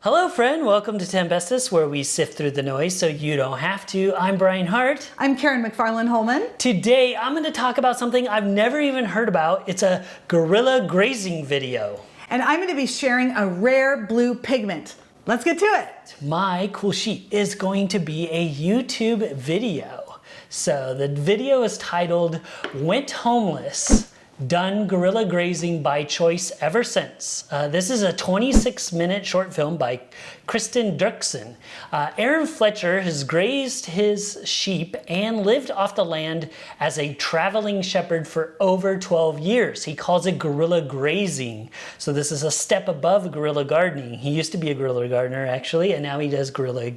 Hello friend, welcome to Bestest, where we sift through the noise so you don't have to. I'm Brian Hart. I'm Karen McFarland-Holman. Today I'm going to talk about something I've never even heard about. It's a guerrilla grazing video. And I'm going to be sharing a rare blue pigment. Let's get to it. My cool sheet is going to be a YouTube video. So the video is titled, "Went Homeless, Done Guerrilla Grazing by Choice Ever Since." This is a 26-minute short film by Kristen Dirksen. Aaron Fletcher has grazed his sheep and lived off the land as a traveling shepherd for over 12 years. He calls it guerrilla grazing. So this is a step above guerrilla gardening. He used to be a guerrilla gardener actually, and now he does guerrilla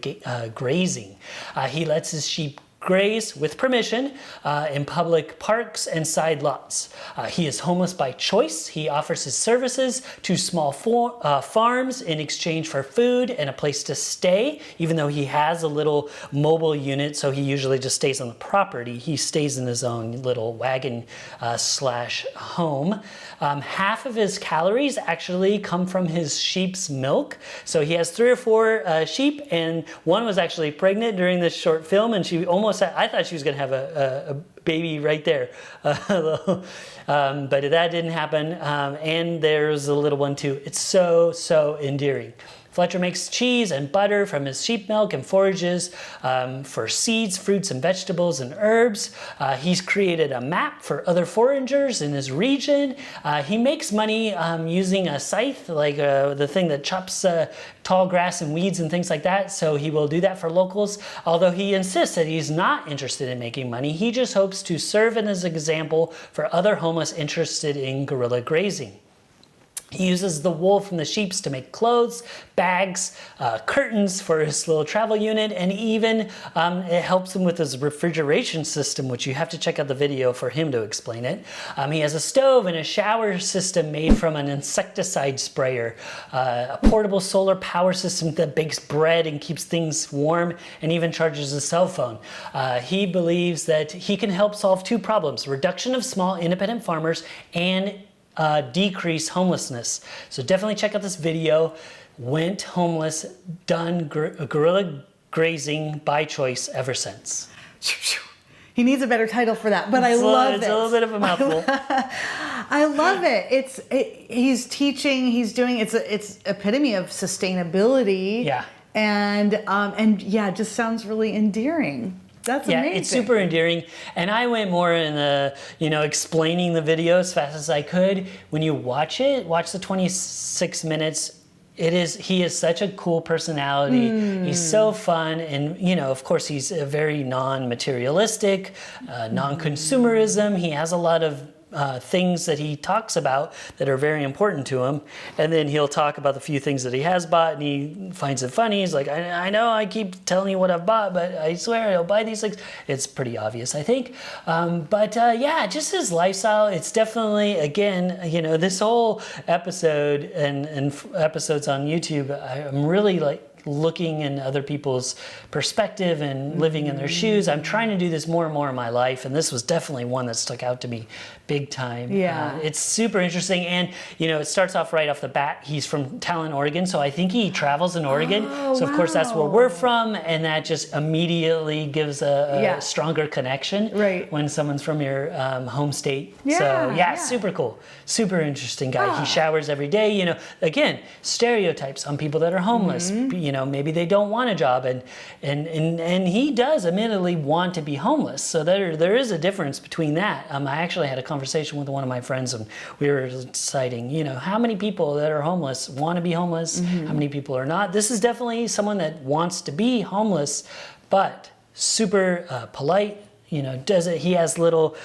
grazing. He lets his sheep graze with permission in public parks and side lots. He is homeless by choice. He offers his services to small farms in exchange for food and a place to stay, even though he has a little mobile unit, so he usually just stays on the property. He stays in his own little wagon slash home. Half of his calories actually come from his sheep's milk. So he has 3 or 4 sheep, and one was actually pregnant during this short film, and she almost I thought she was going to have a baby right there, but that didn't happen, and there's a little one too. It's so endearing. Fletcher makes cheese and butter from his sheep milk and forages for seeds, fruits, and vegetables and herbs. He's created a map for other foragers in his region. He makes money using a scythe, like the thing that chops tall grass and weeds and things like that. So he will do that for locals, although he insists that he's not interested in making money. He just hopes to serve as an example for other homeless interested in guerrilla grazing. He uses the wool from the sheep to make clothes, bags, curtains for his little travel unit, and even it helps him with his refrigeration system, which you have to check out the video for him to explain it. He has a stove and a shower system made from an insecticide sprayer, a portable solar power system that bakes bread and keeps things warm, and even charges his cell phone. He believes that he can help solve 2 problems: reduction of small independent farmers and decrease homelessness. So definitely check out this video. Went homeless, done guerrilla grazing by choice ever since. He needs a better title for that, but I love it. It's a little bit of a mouthful. I love it. He's teaching. He's doing. It's epitome of sustainability. Yeah. And yeah, it just sounds really endearing. That's amazing. Yeah, it's super endearing. And I went more in the, explaining the video as fast as I could. When you watch the 26 minutes, he is such a cool personality. He's so fun. And, of course, he's very non-materialistic, non-consumerism. He has a lot of things that he talks about that are very important to him, and then he'll talk about the few things that he has bought, and he finds it funny. He's like, I know I keep telling you what I've bought, but I swear I'll buy these things. It's pretty obvious, I think. Yeah, just his lifestyle. It's definitely, again, this whole episode and episodes on YouTube, I'm really looking in other people's perspective and living in their shoes. I'm trying to do this more and more in my life, and this was definitely one that stuck out to me big time. Yeah. It's super interesting, and it starts off right off the bat. He's from Talent, Oregon, so I think he travels in Oregon. So of course that's where we're from, and that just immediately gives a stronger connection when someone's from your home state. Yeah, so super cool, super interesting guy. He showers every day. Again, stereotypes on people that are homeless. Maybe they don't want a job, and he does admittedly want to be homeless. So there is a difference between that. I actually had a conversation with one of my friends, and we were deciding, how many people that are homeless want to be homeless, how many people are not. This is definitely someone that wants to be homeless, but super polite. He has little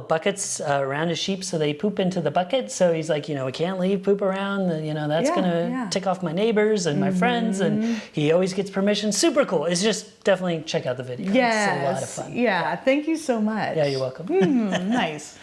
buckets around his sheep, so they poop into the bucket. So he's like, we can't leave poop around. That's gonna tick off my neighbors and my friends. And he always gets permission. Super cool. It's just definitely check out the video. Yes. It's a lot of fun. Yeah. Thank you so much. Yeah, you're welcome. Nice.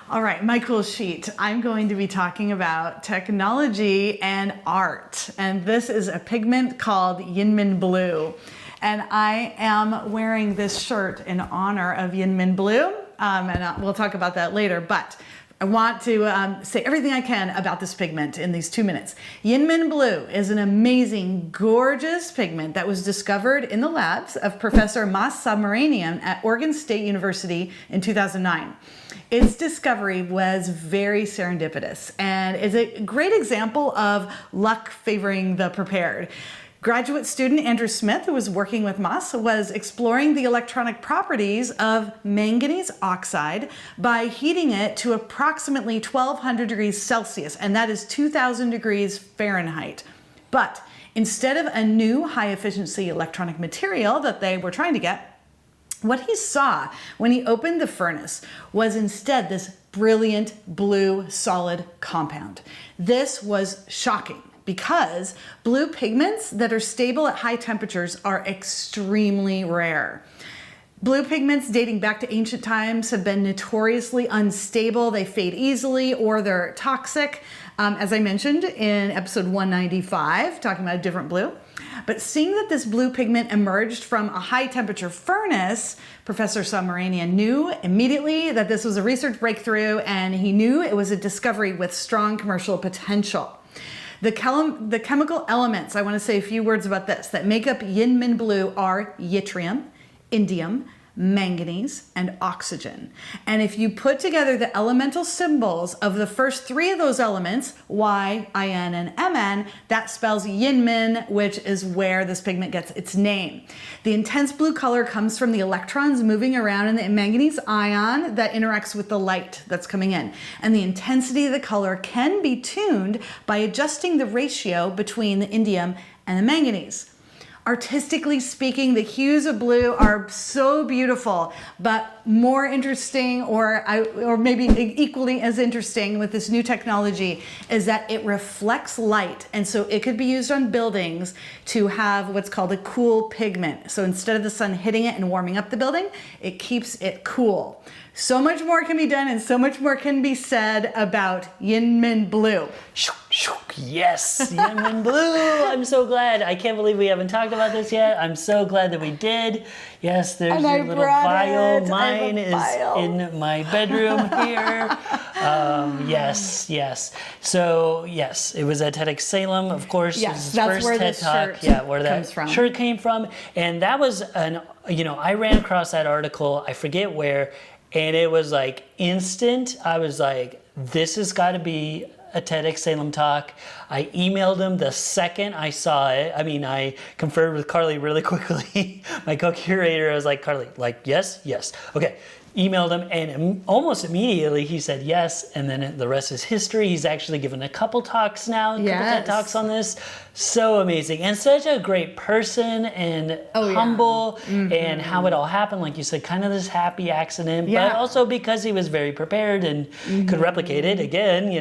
All right, my cool sheet. I'm going to be talking about technology and art, and this is a pigment called YInMn Blue. And I am wearing this shirt in honor of YInMn Blue, and we'll talk about that later. But I want to say everything I can about this pigment in these 2 minutes. YInMn Blue is an amazing, gorgeous pigment that was discovered in the labs of Professor Mas Subramanian at Oregon State University in 2009. Its discovery was very serendipitous and is a great example of luck favoring the prepared. Graduate student Andrew Smith, who was working with Mas, was exploring the electronic properties of manganese oxide by heating it to approximately 1200 degrees Celsius, and that is 2000 degrees Fahrenheit. But instead of a new high-efficiency electronic material that they were trying to get, what he saw when he opened the furnace was instead this brilliant blue solid compound. This was shocking, because blue pigments that are stable at high temperatures are extremely rare. Blue pigments dating back to ancient times have been notoriously unstable. They fade easily or they're toxic, as I mentioned in episode 195, talking about a different blue. But seeing that this blue pigment emerged from a high temperature furnace, Professor Subramanian knew immediately that this was a research breakthrough, and he knew it was a discovery with strong commercial potential. The chemical elements, I want to say a few words about this, that make up YInMn Blue are yttrium, indium, manganese, and oxygen. And if you put together the elemental symbols of the first three of those elements, Y, IN, and MN, that spells YInMn, which is where this pigment gets its name. The intense blue color comes from the electrons moving around in the manganese ion that interacts with the light that's coming in. And the intensity of the color can be tuned by adjusting the ratio between the indium and the manganese. Artistically speaking, the hues of blue are so beautiful, but more interesting, or maybe equally as interesting with this new technology, is that it reflects light. And so it could be used on buildings to have what's called a cool pigment. So instead of the sun hitting it and warming up the building, it keeps it cool. So much more can be done and so much more can be said about YInMn Blue. Yes, YInMn Blue. I'm so glad. I can't believe we haven't talked about this yet. I'm so glad that we did. Yes, there's your little vial. Mine is in my bedroom here. Yes. So, yes, it was at TEDxSalem, of course. Yes, his that's first where TED this Talk. shirt Yeah, where that comes from. shirt came from. And that was I ran across that article, I forget where, and it was like instant. I was like, this has got to be a TEDxSalem talk. I emailed him the second I saw it. I mean, I conferred with Carly really quickly, my co-curator. I was like, Carly, yes. Okay. Emailed him, and almost immediately he said yes, and then the rest is history. He's actually given a couple talks now, couple TED Talks on this. So amazing, and such a great person, and humble, and how it all happened, like you said, kind of this happy accident, but also because he was very prepared and could replicate it again,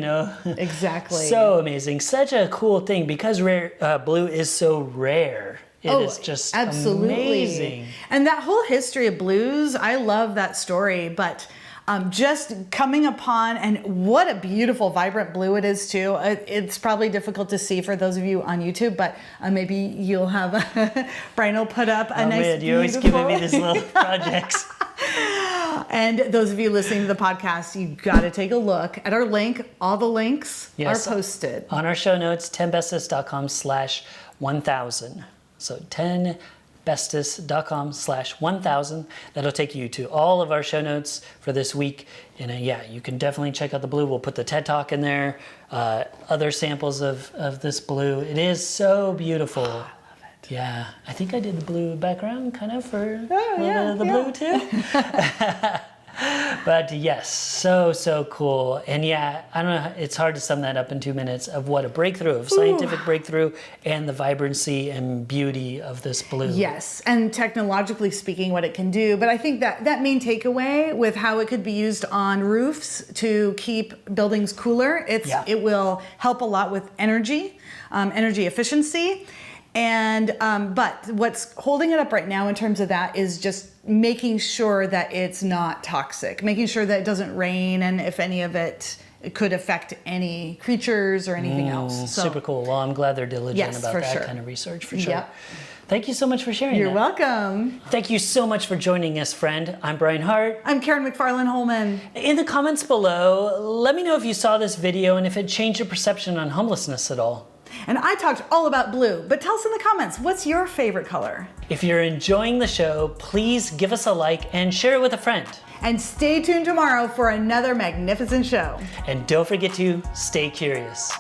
Exactly. So amazing, such a cool thing, because blue is so rare. It is just amazing. And that whole history of blues, I love that story, but just coming upon, and what a beautiful, vibrant blue it is too. It's probably difficult to see for those of you on YouTube, but maybe you'll have, Brian will put up a nice, man, you're always giving me these little projects. And those of you listening to the podcast, you got to take a look at our link. All the links are posted. On our show notes, 10bestest.com/1000. So 10bestest.com/1000. That'll take you to all of our show notes for this week. And you can definitely check out the blue. We'll put the TED Talk in there, other samples of this blue. It is so beautiful. Oh, I love it. Yeah, I think I did the blue background kind of for the blue too. But yes, so cool. And I don't know, it's hard to sum that up in 2 minutes of what a breakthrough, of scientific breakthrough, and the vibrancy and beauty of this blue. Yes, and technologically speaking, what it can do. But I think that main takeaway with how it could be used on roofs to keep buildings cooler, it will help a lot with energy efficiency. And but what's holding it up right now in terms of that is just making sure that it's not toxic, making sure that it doesn't rain, and if any of it could affect any creatures or anything else. So, super cool. Well, I'm glad they're diligent about that kind of research for sure. Yep. Thank you so much for sharing You're that. welcome. Thank you so much for joining us, friend. I'm Brian Hart. I'm Karen McFarland Holman. In the comments below, let me know if you saw this video and if it changed your perception on homelessness at all. And I talked all about blue, but tell us in the comments, what's your favorite color? If you're enjoying the show, please give us a like and share it with a friend. And stay tuned tomorrow for another magnificent show. And don't forget to stay curious.